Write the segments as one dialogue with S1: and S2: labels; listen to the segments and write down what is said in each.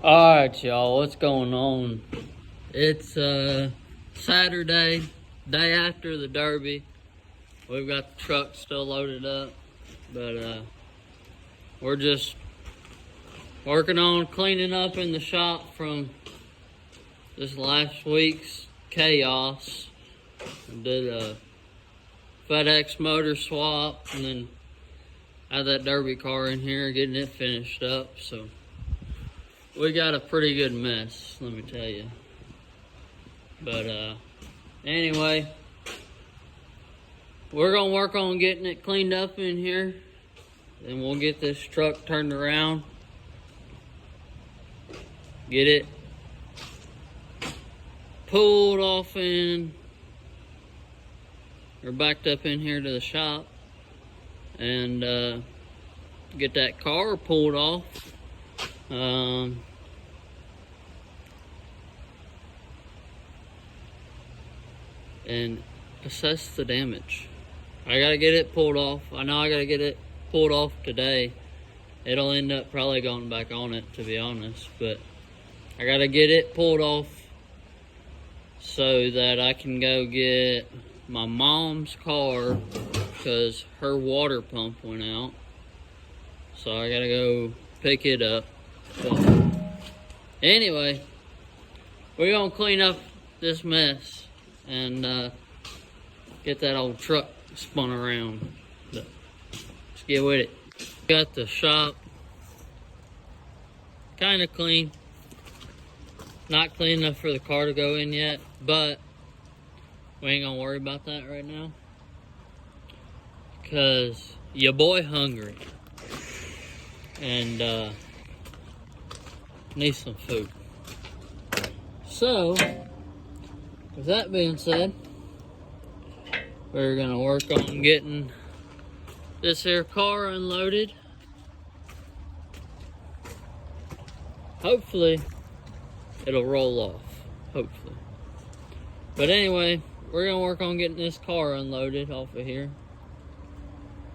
S1: Alright, y'all, what's going on? It's Saturday, day after the Derby. We've got the truck still loaded up, but we're just working on cleaning up in the shop from this last week's chaos. I did a FedEx motor swap and then had that Derby car in here getting it finished up, so we got a pretty good mess, let me tell you. But anyway, we're gonna work on getting it cleaned up in here, and we'll get this truck turned around, get it pulled off in, or backed up in here to the shop, and get that car pulled off. And assess the damage. I gotta get it pulled off. I know I gotta get it pulled off today. It'll end up probably going back on it, to be honest, but I gotta get it pulled off so that I can go get my mom's car, because her water pump went out. So I gotta go pick it up. But anyway, we're gonna clean up this mess and get that old truck spun around. But let's get with it. Got the shop kind of clean. Not clean enough for the car to go in yet, but we ain't gonna worry about that right now, because your boy hungry and needs some food. So with that being said, we're gonna work on getting this here car unloaded. Hopefully it'll roll off, hopefully. But anyway, we're gonna work on getting this car unloaded off of here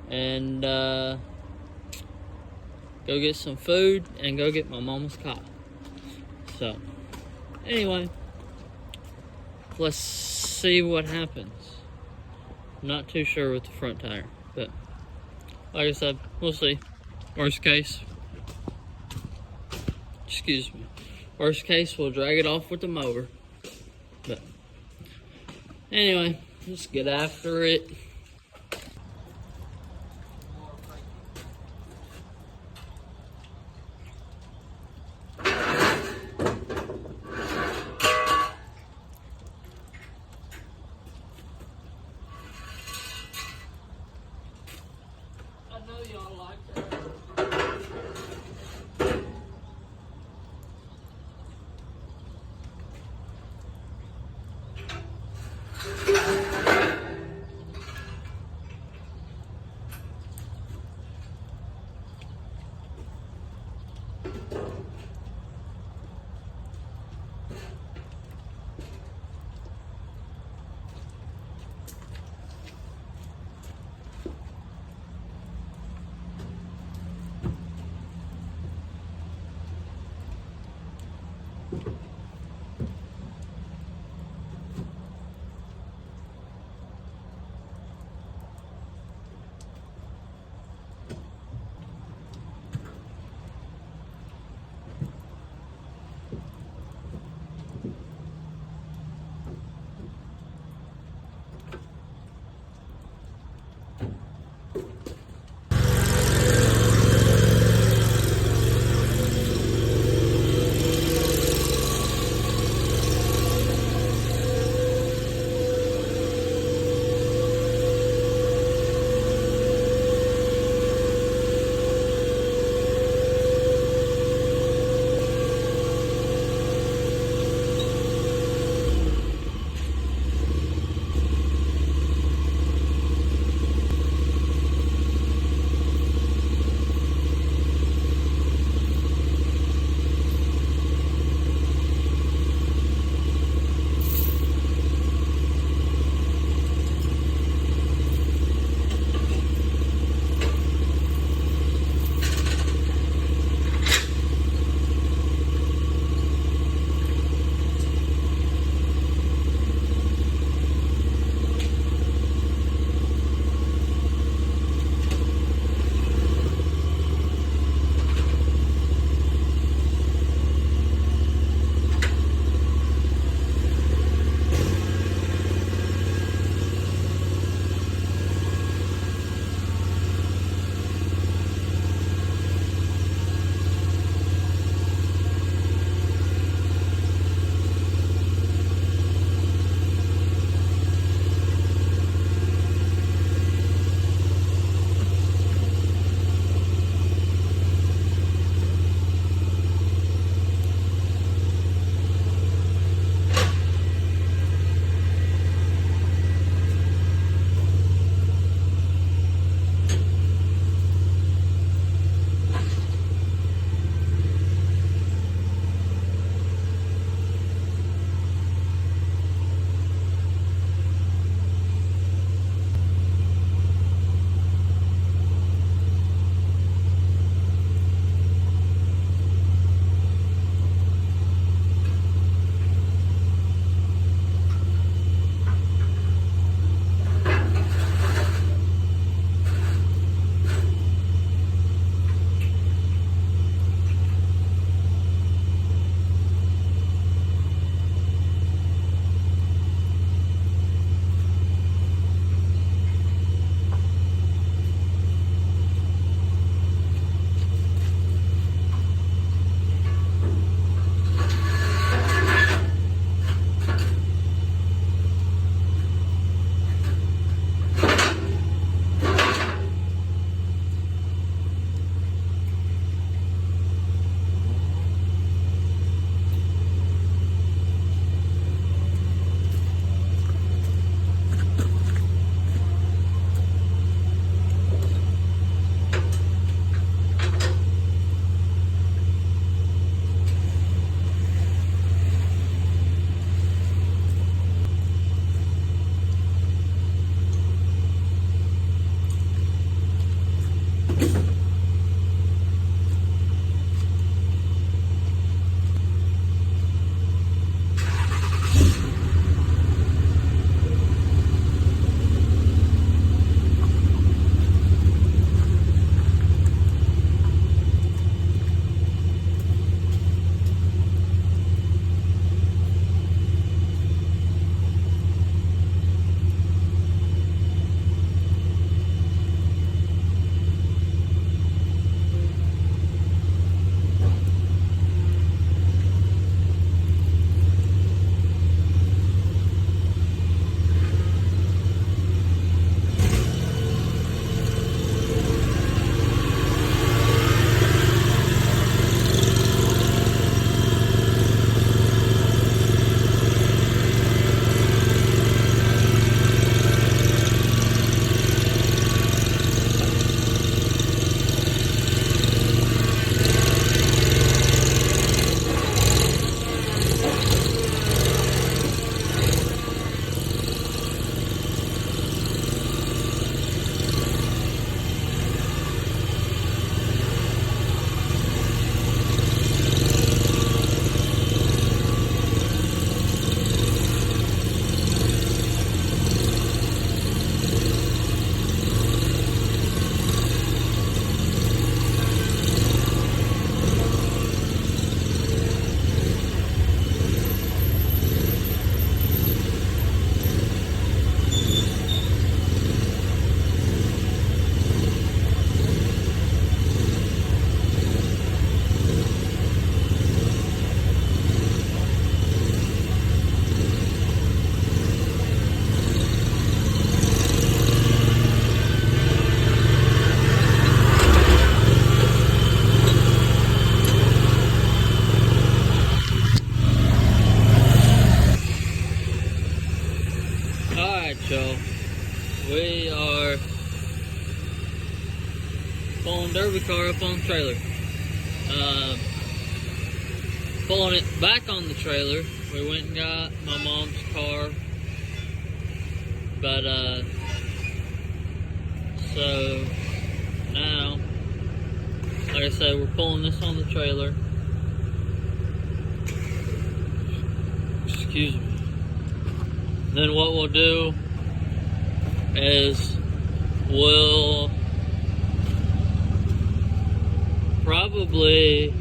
S1: and go get some food and go get my mama's car. So anyway, let's see what happens. I'm not too sure with the front tire, but like I said, we'll see. Worst case, excuse me. Worst case, we'll drag it off with the mower. But anyway, let's get after it. I know y'all like that. car up on the trailer. Pulling it back on the trailer, we went and got my mom's car. But, so now, like I said, we're pulling this on the trailer. Excuse me. Then what we'll do is we'll probably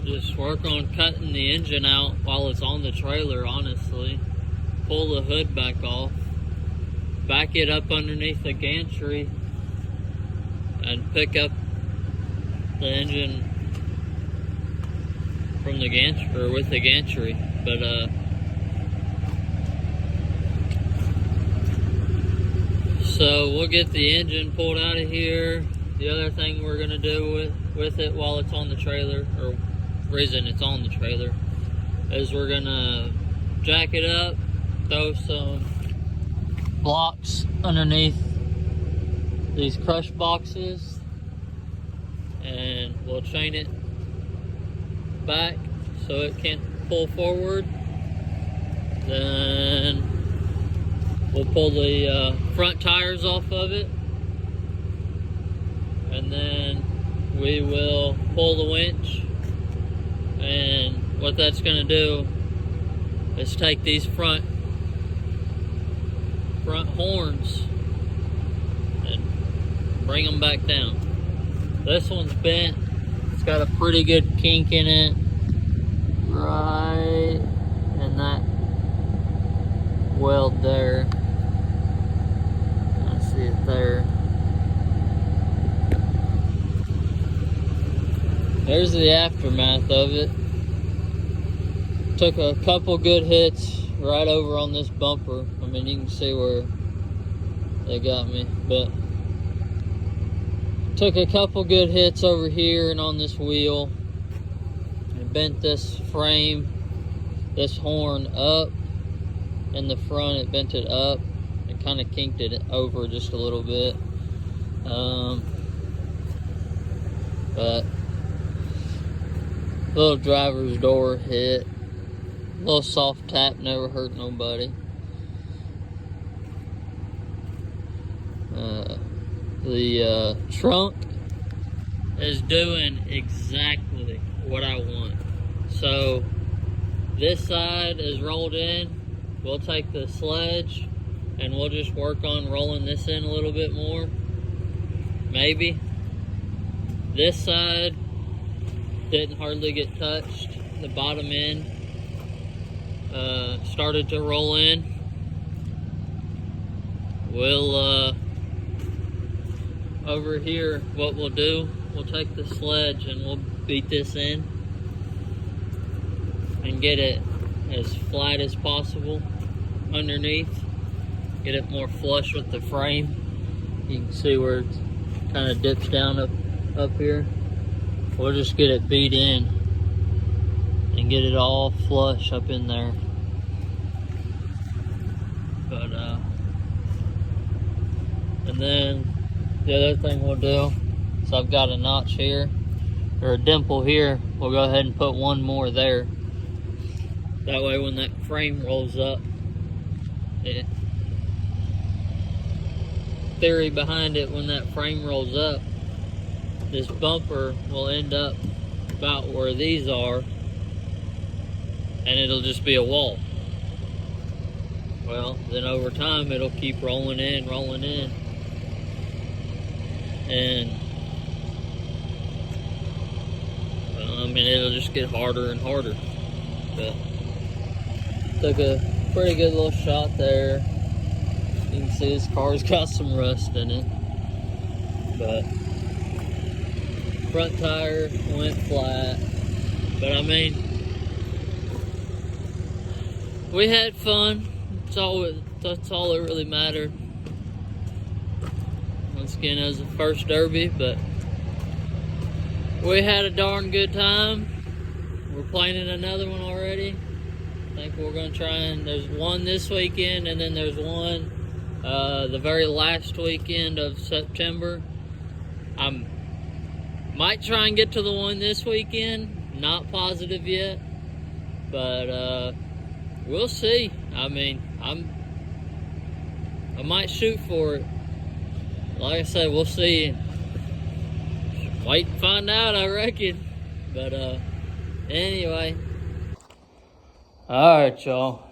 S1: just work on cutting the engine out while it's on the trailer, honestly. Pull the hood back off, back it up underneath the gantry, and pick up the engine from the gantry, or with the gantry. But so we'll get the engine pulled out of here. The other thing we're gonna do with it while it's on the trailer, or reason it's on the trailer, is we're gonna jack it up, throw some blocks underneath these crush boxes, and we'll chain it back so it can't pull forward. Then we'll pull the front tires off of it, and then we will pull the winch. And what that's going to do is take these front horns and bring them back down. This one's bent. It's got a pretty good kink in it, right in that weld there. I see it there. There's the aftermath of it. Took a couple good hits right over on this bumper. I mean, you can see where they got me, but took a couple good hits over here and on this wheel. And bent this frame, this horn up in the front. It bent it up and kind of kinked it over just a little bit. But little driver's door hit. Little soft tap, never hurt nobody. The trunk is doing exactly what I want. So this side is rolled in. We'll take the sledge and we'll just work on rolling this in a little bit more. Maybe. This side didn't hardly get touched. The bottom end started to roll in. We'll over here, what we'll do, we'll take the sledge and we'll beat this in and get it as flat as possible underneath. Get it more flush with the frame. You can see where it kind of dips down up here. We'll just get it beat in and get it all flush up in there. But and then the other thing we'll do, so I've got a notch here, or a dimple here, we'll go ahead and put one more there. That way when that frame rolls up, theory behind it, when that frame rolls up, this bumper will end up about where these are, and it'll just be a wall. Well, then over time it'll keep rolling in, and I mean, it'll just get harder and harder. But took a pretty good little shot there. You can see this car's got some rust in it, but front tire went flat. But I mean, we had fun. That's all that really mattered. Once again, it was the first derby, but we had a darn good time. We're planning another one already. I think we're going to try and, there's one this weekend, and then there's one the very last weekend of September. I might try and get to the one this weekend. Not positive yet, but we'll see. I mean, I might shoot for it. Like I said, we'll see. Wait and find out, I reckon. But anyway. Alright, y'all.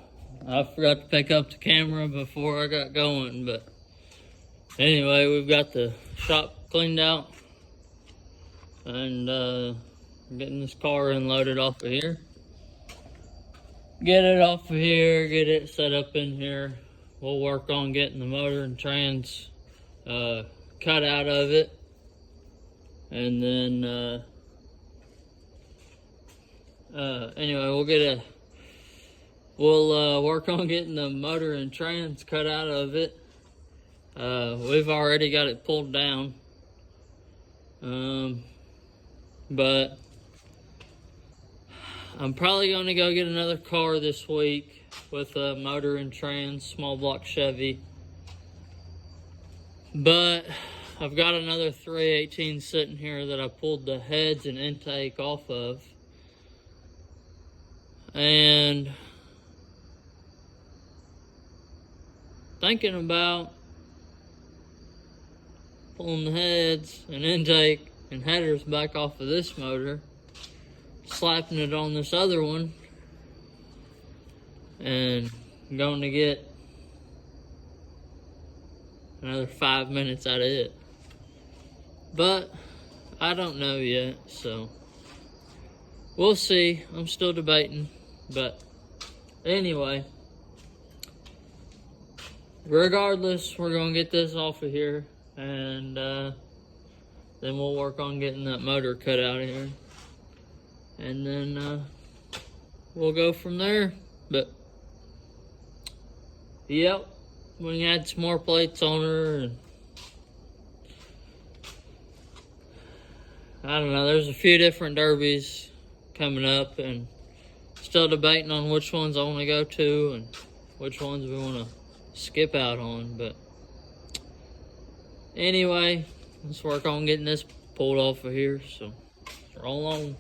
S1: I forgot to pick up the camera before I got going, but anyway, we've got the shop cleaned out and getting this car unloaded off of here. Get it off of here, get it set up in here. We'll work on getting the motor and trans cut out of it, and then anyway, we'll work on getting the motor and trans cut out of it. We've already got it pulled down, but I'm probably going to go get another car this week with a motor and trans, small block Chevy. But I've got another 318 sitting here that I pulled the heads and intake off of. And thinking about pulling the heads and intake and headers back off of this motor, slapping it on this other one, and going to get another 5 minutes out of it. But I don't know yet, so we'll see. I'm still debating. But anyway, regardless, we're gonna get this off of here, and then we'll work on getting that motor cut out of here, and then we'll go from there. But yep, we can add some more plates on her, and I don't know, there's a few different derbies coming up, and still debating on which ones I want to go to and which ones we want to skip out on. But anyway, let's work on getting this pulled off of here, so roll on.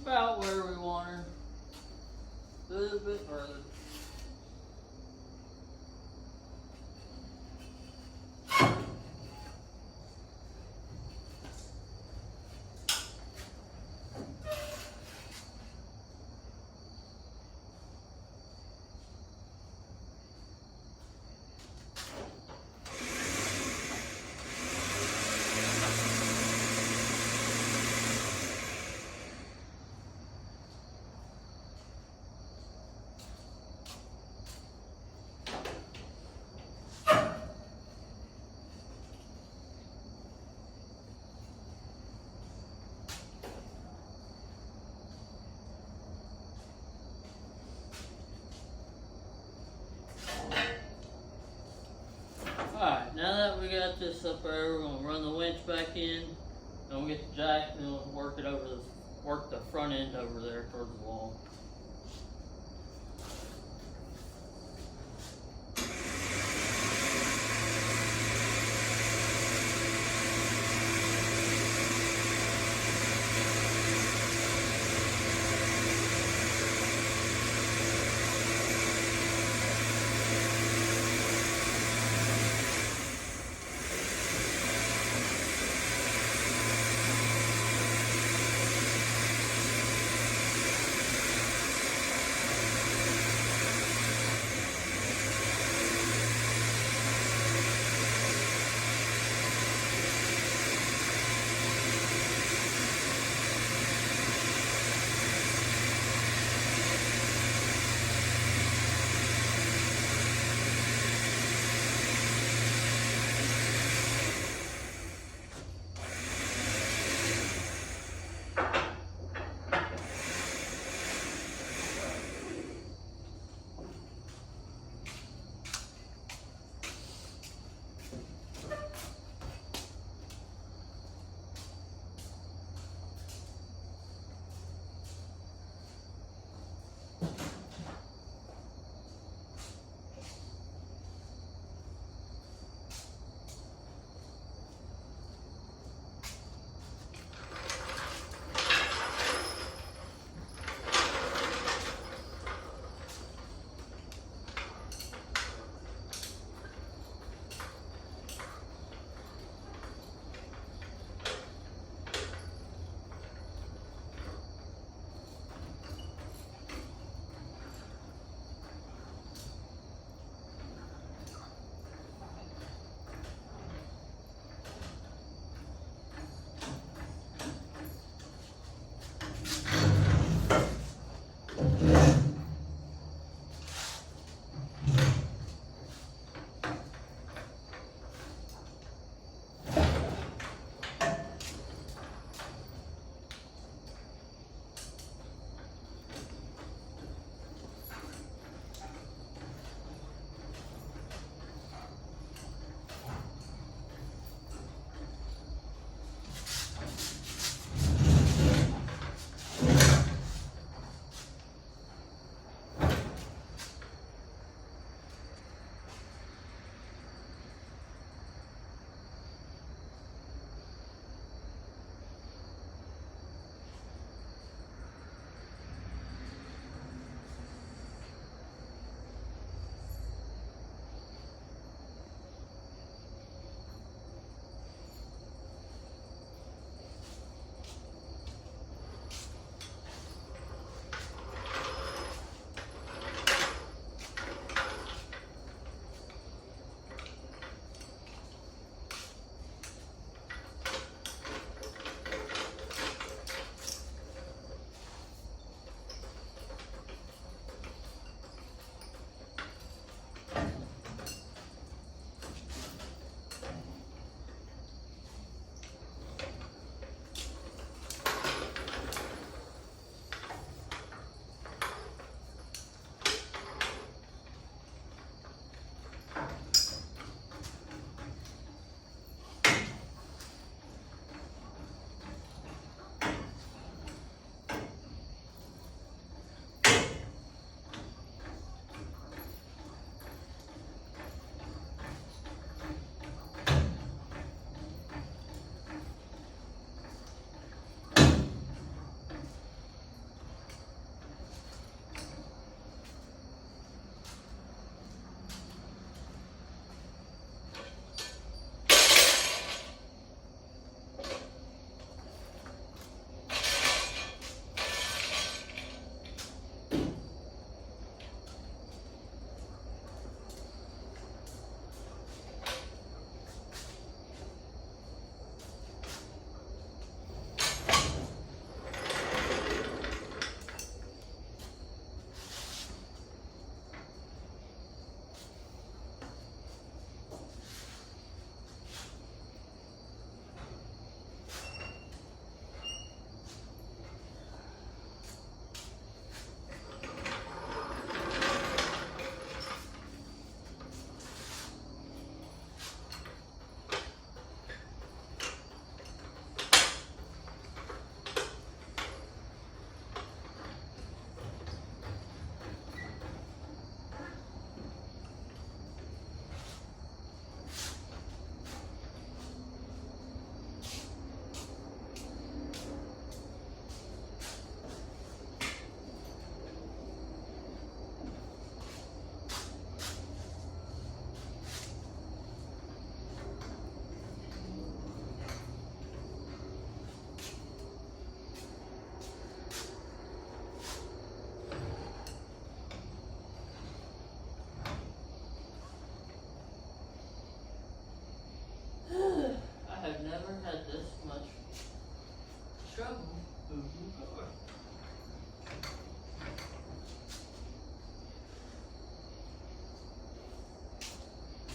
S1: About where we want her. A little bit further. set this up there. We're gonna run the winch back in. Then we'll get the jack and then we'll work it over work the front end over there towards the wall.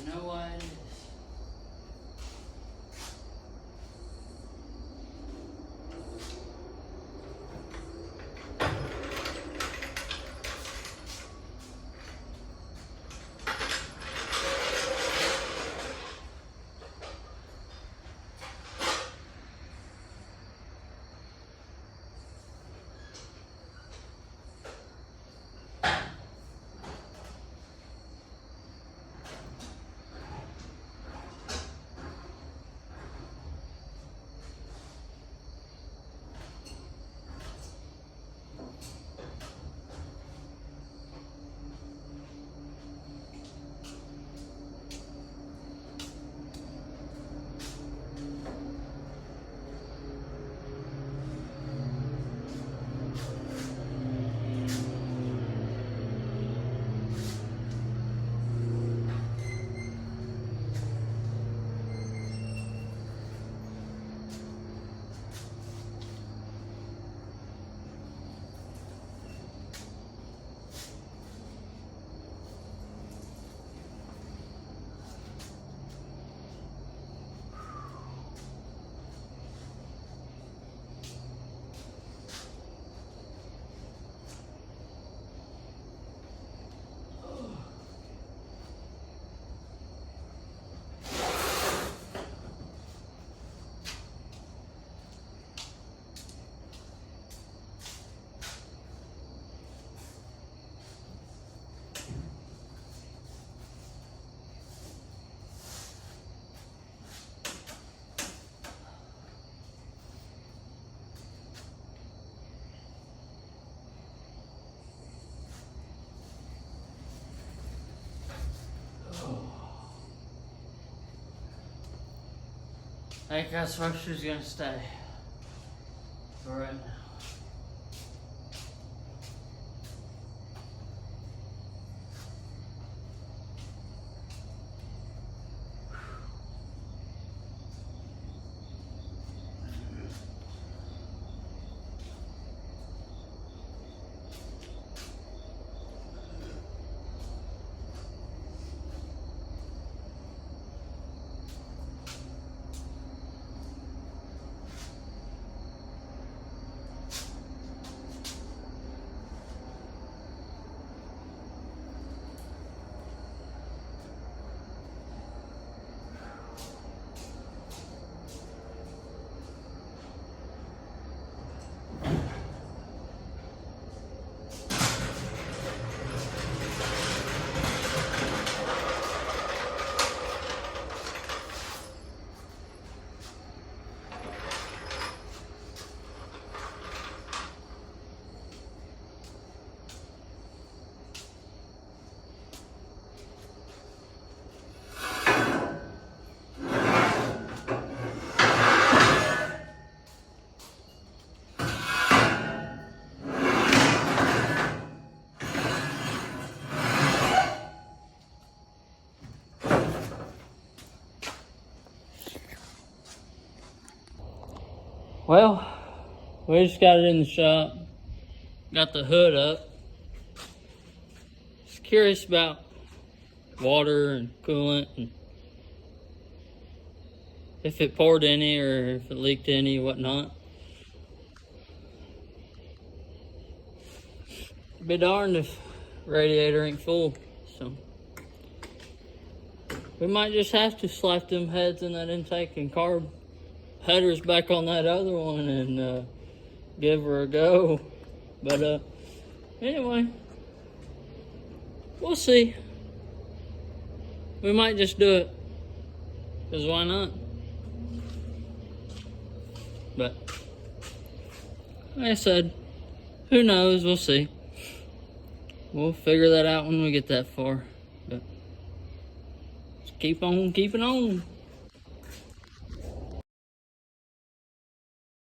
S1: I know why it is. I think that's where she's gonna stay for right now. Well, we just got it in the shop. Got the hood up. Just curious about water and coolant and if it poured any or if it leaked any, whatnot. Be darned if radiator ain't full. So we might just have to slap them heads in that intake and carb headers back on that other one and give her a go. But anyway, we'll see. We might just do it, because why not? But like I said, who knows? We'll see. We'll figure that out when we get that far. But just keep on keeping on.